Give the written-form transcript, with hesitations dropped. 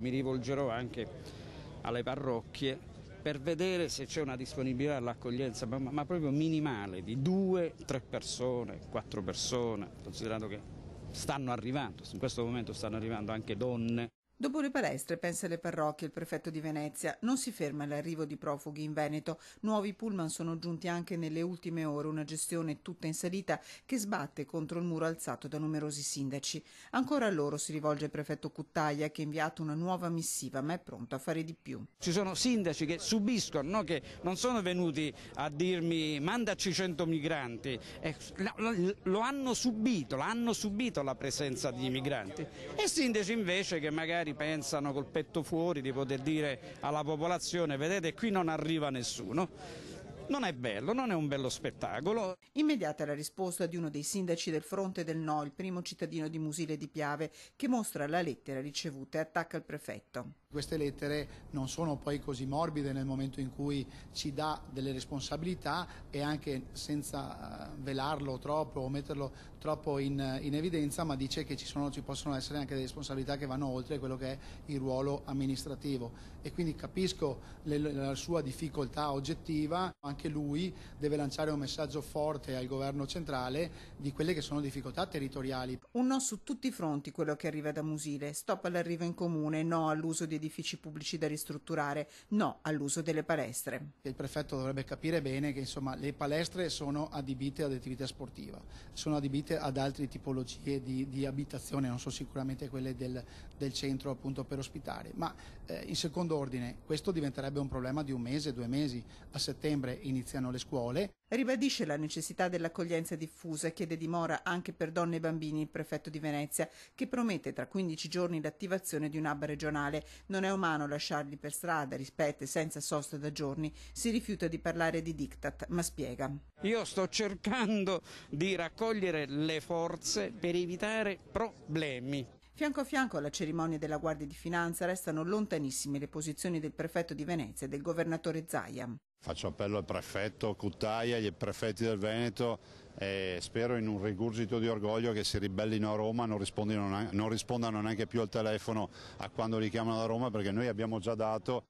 Mi rivolgerò anche alle parrocchie per vedere se c'è una disponibilità all'accoglienza, ma proprio minimale, di 2-3 persone, 4 persone, considerando che stanno arrivando, in questo momento stanno arrivando anche donne. Dopo le palestre, pensa alle parrocchie, il prefetto di Venezia. Non si ferma l'arrivo di profughi in Veneto. Nuovi pullman sono giunti anche nelle ultime ore, una gestione tutta in salita che sbatte contro il muro alzato da numerosi sindaci. Ancora a loro si rivolge il prefetto Cuttaia, che ha inviato una nuova missiva, ma è pronto a fare di più. Ci sono sindaci che subiscono, no? Che non sono venuti a dirmi mandaci 100 migranti, lo hanno subito la presenza di migranti, e sindaci invece che magari pensano col petto fuori di poter dire alla popolazione: vedete, qui non arriva nessuno. Non è bello, non è un bello spettacolo. Immediata la risposta di uno dei sindaci del Fronte del No, il primo cittadino di Musile di Piave, che mostra la lettera ricevuta e attacca il prefetto. Queste lettere non sono poi così morbide nel momento in cui ci dà delle responsabilità, e anche senza velarlo troppo o metterlo troppo in evidenza, ma dice che ci possono essere anche delle responsabilità che vanno oltre quello che è il ruolo amministrativo, e quindi capisco la sua difficoltà oggettiva. Anche lui deve lanciare un messaggio forte al governo centrale di quelle che sono difficoltà territoriali. Un no su tutti i fronti quello che arriva da Musile: stop all'arrivo in comune, no all'uso di edifici pubblici da ristrutturare, no all'uso delle palestre. Il prefetto dovrebbe capire bene che insomma le palestre sono adibite ad attività sportiva, sono adibite ad altre tipologie di abitazione, non sono sicuramente quelle del centro appunto per ospitare, ma in secondo ordine questo diventerebbe un problema di 1 mese, 2 mesi. A settembre iniziano le scuole. Ribadisce la necessità dell'accoglienza diffusa e chiede dimora anche per donne e bambini il prefetto di Venezia, che promette tra 15 giorni l'attivazione di un hub regionale. Non è umano lasciarli per strada, rispette senza sosta da giorni. Si rifiuta di parlare di diktat, ma spiega: io sto cercando di raccogliere le forze per evitare problemi. Fianco a fianco alla cerimonia della Guardia di Finanza restano lontanissime le posizioni del prefetto di Venezia e del governatore Zaia. Faccio appello al prefetto Cuttaia, agli prefetti del Veneto, e spero in un rigurgito di orgoglio che si ribellino a Roma, non rispondano neanche più al telefono a quando li chiamano da Roma, perché noi abbiamo già dato